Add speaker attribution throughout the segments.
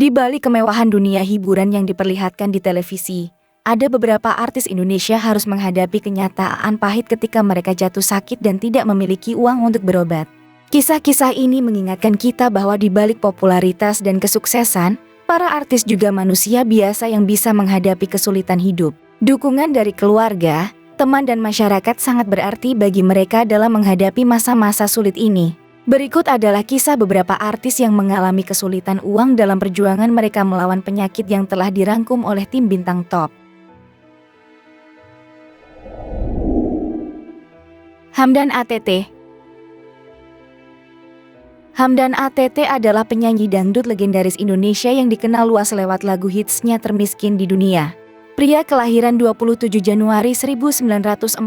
Speaker 1: Di balik kemewahan dunia hiburan yang diperlihatkan di televisi, ada beberapa artis Indonesia harus menghadapi kenyataan pahit ketika mereka jatuh sakit dan tidak memiliki uang untuk berobat. Kisah-kisah ini mengingatkan kita bahwa di balik popularitas dan kesuksesan, para artis juga manusia biasa yang bisa menghadapi kesulitan hidup. Dukungan dari keluarga, teman dan masyarakat sangat berarti bagi mereka dalam menghadapi masa-masa sulit ini. Berikut adalah kisah beberapa artis yang mengalami kesulitan uang dalam perjuangan mereka melawan penyakit yang telah dirangkum oleh tim bintang top. Hamdan ATT. Hamdan ATT adalah penyanyi dangdut legendaris Indonesia yang dikenal luas lewat lagu hitsnya Termiskin di Dunia. Pria kelahiran 27 Januari 1949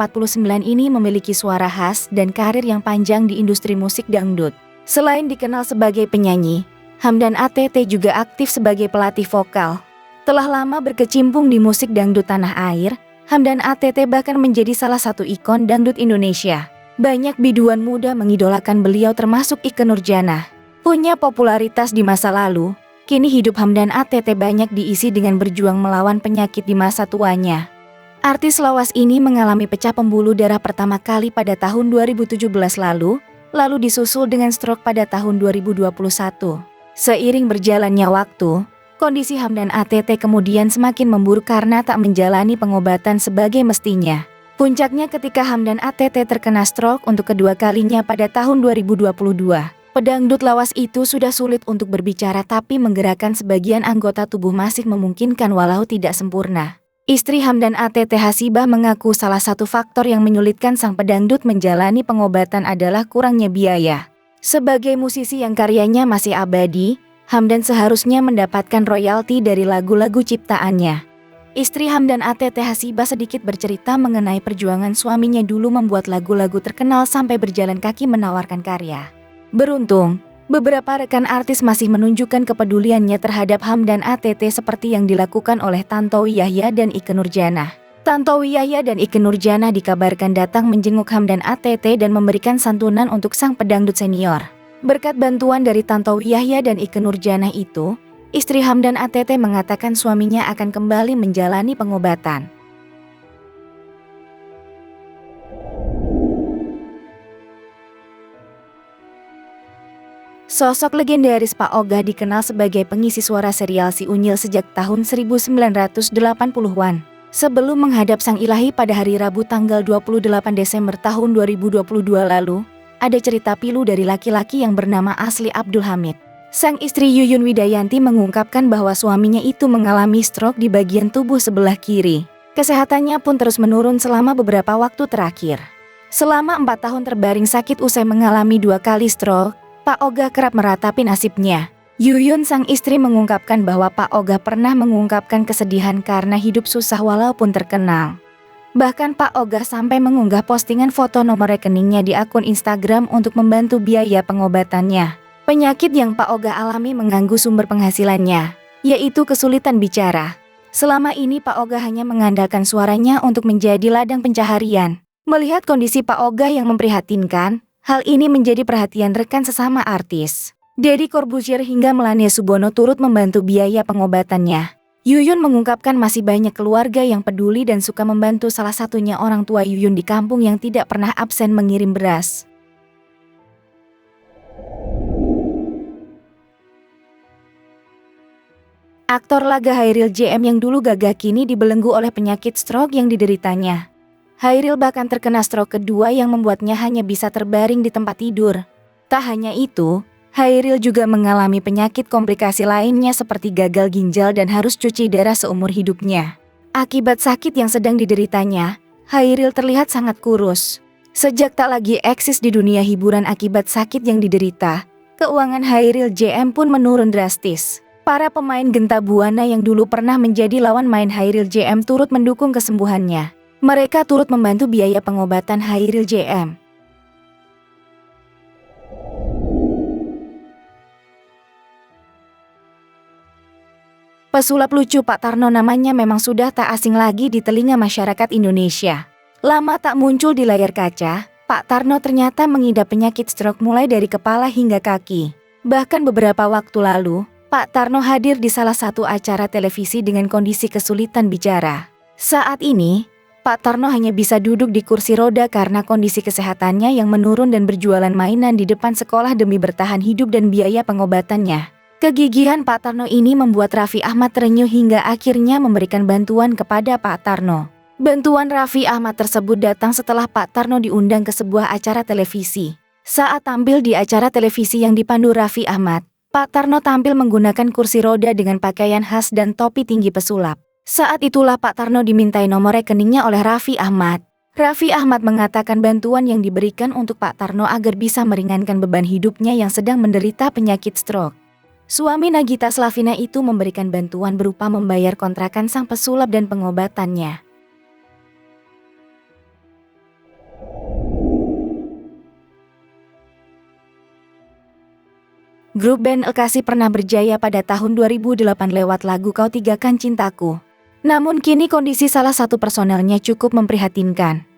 Speaker 1: ini memiliki suara khas dan karir yang panjang di industri musik dangdut. Selain dikenal sebagai penyanyi, Hamdan ATT juga aktif sebagai pelatih vokal. Telah lama berkecimpung di musik dangdut tanah air, Hamdan ATT bahkan menjadi salah satu ikon dangdut Indonesia. Banyak biduan muda mengidolakan beliau termasuk Ikke Nurjanah. Punya popularitas di masa lalu, kini hidup Hamdan ATT banyak diisi dengan berjuang melawan penyakit di masa tuanya. Artis lawas ini mengalami pecah pembuluh darah pertama kali pada tahun 2017 lalu disusul dengan stroke pada tahun 2021. Seiring berjalannya waktu, kondisi Hamdan ATT kemudian semakin memburuk karena tak menjalani pengobatan sebagai mestinya. Puncaknya ketika Hamdan ATT terkena stroke untuk kedua kalinya pada tahun 2022. Pedangdut lawas itu sudah sulit untuk berbicara tapi menggerakkan sebagian anggota tubuh masih memungkinkan walau tidak sempurna. Istri Hamdan ATT Hasibah mengaku salah satu faktor yang menyulitkan sang pedangdut menjalani pengobatan adalah kurangnya biaya. Sebagai musisi yang karyanya masih abadi, Hamdan seharusnya mendapatkan royalti dari lagu-lagu ciptaannya. Istri Hamdan ATT Hasibah sedikit bercerita mengenai perjuangan suaminya dulu membuat lagu-lagu terkenal sampai berjalan kaki menawarkan karya. Beruntung, beberapa rekan artis masih menunjukkan kepeduliannya terhadap Hamdan ATT seperti yang dilakukan oleh Tantowi Yahya dan Ikke Nurjanah. Tantowi Yahya dan Ikke Nurjanah dikabarkan datang menjenguk Hamdan ATT dan memberikan santunan untuk sang pedangdut senior. Berkat bantuan dari Tantowi Yahya dan Ikke Nurjanah itu, istri Hamdan ATT mengatakan suaminya akan kembali menjalani pengobatan. Sosok legendaris Pak Ogah dikenal sebagai pengisi suara serial Si Unyil sejak tahun 1980-an. Sebelum menghadap Sang Ilahi pada hari Rabu tanggal 28 Desember tahun 2022 lalu, ada cerita pilu dari laki-laki yang bernama Asli Abdul Hamid. Sang istri Yuyun Widayanti mengungkapkan bahwa suaminya itu mengalami stroke di bagian tubuh sebelah kiri. Kesehatannya pun terus menurun selama beberapa waktu terakhir. Selama 4 tahun terbaring sakit usai mengalami 2 kali stroke, Pak Ogah kerap meratapi nasibnya. Yuyun sang istri mengungkapkan bahwa Pak Ogah pernah mengungkapkan kesedihan karena hidup susah walaupun terkenal. Bahkan Pak Ogah sampai mengunggah postingan foto nomor rekeningnya di akun Instagram untuk membantu biaya pengobatannya. Penyakit yang Pak Ogah alami mengganggu sumber penghasilannya, yaitu kesulitan bicara. Selama ini Pak Ogah hanya mengandalkan suaranya untuk menjadi ladang pencaharian. Melihat kondisi Pak Ogah yang memprihatinkan, hal ini menjadi perhatian rekan sesama artis. Deddy Corbuzier hingga Melania Subono turut membantu biaya pengobatannya. Yuyun mengungkapkan masih banyak keluarga yang peduli dan suka membantu, salah satunya orang tua Yuyun di kampung yang tidak pernah absen mengirim beras. Aktor laga Hairil JM yang dulu gagah kini dibelenggu oleh penyakit stroke yang dideritanya. Hairil bahkan terkena stroke kedua yang membuatnya hanya bisa terbaring di tempat tidur. Tak hanya itu, Hairil juga mengalami penyakit komplikasi lainnya seperti gagal ginjal dan harus cuci darah seumur hidupnya. Akibat sakit yang sedang dideritanya, Hairil terlihat sangat kurus. Sejak tak lagi eksis di dunia hiburan akibat sakit yang diderita, keuangan Hairil JM pun menurun drastis. Para pemain Genta Buana yang dulu pernah menjadi lawan main Hairil JM turut mendukung kesembuhannya. Mereka turut membantu biaya pengobatan Hairil JM. Pesulap lucu Pak Tarno namanya memang sudah tak asing lagi di telinga masyarakat Indonesia. Lama tak muncul di layar kaca, Pak Tarno ternyata mengidap penyakit stroke mulai dari kepala hingga kaki. Bahkan beberapa waktu lalu, Pak Tarno hadir di salah satu acara televisi dengan kondisi kesulitan bicara. Saat ini, Pak Tarno hanya bisa duduk di kursi roda karena kondisi kesehatannya yang menurun dan berjualan mainan di depan sekolah demi bertahan hidup dan biaya pengobatannya. Kegigihan Pak Tarno ini membuat Raffi Ahmad terenyuh hingga akhirnya memberikan bantuan kepada Pak Tarno. Bantuan Raffi Ahmad tersebut datang setelah Pak Tarno diundang ke sebuah acara televisi. Saat tampil di acara televisi yang dipandu Raffi Ahmad, Pak Tarno tampil menggunakan kursi roda dengan pakaian khas dan topi tinggi pesulap. Saat itulah Pak Tarno dimintai nomor rekeningnya oleh Raffi Ahmad. Raffi Ahmad mengatakan bantuan yang diberikan untuk Pak Tarno agar bisa meringankan beban hidupnya yang sedang menderita penyakit stroke. Suami Nagita Slavina itu memberikan bantuan berupa membayar kontrakan sang pesulap dan pengobatannya. Grup band Lekasi pernah berjaya pada tahun 2008 lewat lagu Kau Tigakan Cintaku. Namun kini kondisi salah satu personelnya cukup memprihatinkan.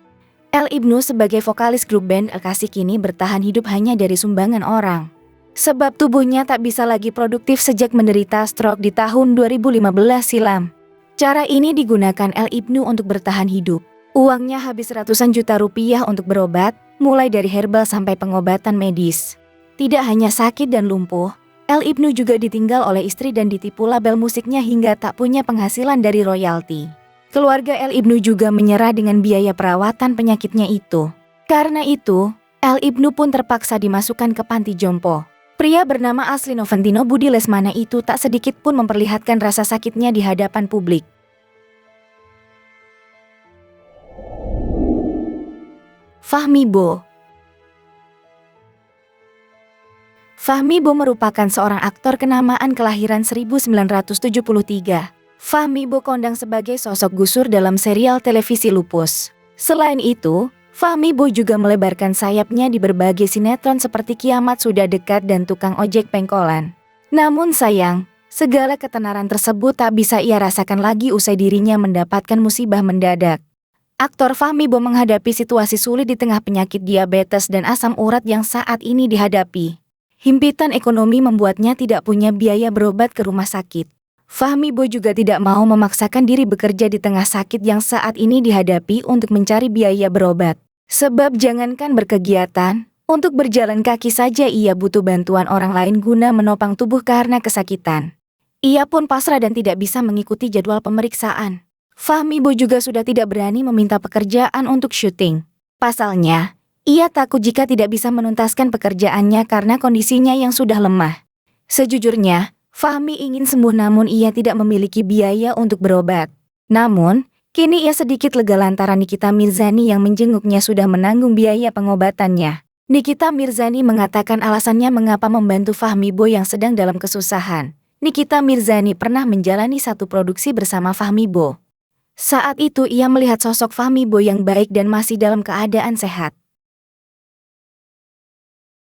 Speaker 1: El Ibnu sebagai vokalis grup band Lekasi kini bertahan hidup hanya dari sumbangan orang. Sebab tubuhnya tak bisa lagi produktif sejak menderita stroke di tahun 2015 silam. Cara ini digunakan El Ibnu untuk bertahan hidup. Uangnya habis ratusan juta rupiah untuk berobat, mulai dari herbal sampai pengobatan medis. Tidak hanya sakit dan lumpuh, El Ibnu juga ditinggal oleh istri dan ditipu label musiknya hingga tak punya penghasilan dari royalti. Keluarga El Ibnu juga menyerah dengan biaya perawatan penyakitnya itu. Karena itu, El Ibnu pun terpaksa dimasukkan ke panti jompo. Pria bernama asli Noventino Budi Lesmana itu tak sedikit pun memperlihatkan rasa sakitnya di hadapan publik. Fahmi Bo. Fahmi Bo merupakan seorang aktor kenamaan kelahiran 1973. Fahmi Bo kondang sebagai sosok gusur dalam serial televisi Lupus. Selain itu, Fahmi Bo juga melebarkan sayapnya di berbagai sinetron seperti Kiamat Sudah Dekat dan Tukang Ojek Pengkolan. Namun sayang, segala ketenaran tersebut tak bisa ia rasakan lagi usai dirinya mendapatkan musibah mendadak. Aktor Fahmi Bo menghadapi situasi sulit di tengah penyakit diabetes dan asam urat yang saat ini dihadapi. Himpitan ekonomi membuatnya tidak punya biaya berobat ke rumah sakit. Fahmi Bo juga tidak mau memaksakan diri bekerja di tengah sakit yang saat ini dihadapi untuk mencari biaya berobat. Sebab jangankan berkegiatan, untuk berjalan kaki saja ia butuh bantuan orang lain guna menopang tubuh karena kesakitan. Ia pun pasrah dan tidak bisa mengikuti jadwal pemeriksaan. Fahmi Bo juga sudah tidak berani meminta pekerjaan untuk syuting. Pasalnya, ia takut jika tidak bisa menuntaskan pekerjaannya karena kondisinya yang sudah lemah. Sejujurnya, Fahmi ingin sembuh namun ia tidak memiliki biaya untuk berobat. Namun, kini ia sedikit lega lantaran Nikita Mirzani yang menjenguknya sudah menanggung biaya pengobatannya. Nikita Mirzani mengatakan alasannya mengapa membantu Fahmi Bo yang sedang dalam kesusahan. Nikita Mirzani pernah menjalani satu produksi bersama Fahmi Bo. Saat itu ia melihat sosok Fahmi Bo yang baik dan masih dalam keadaan sehat.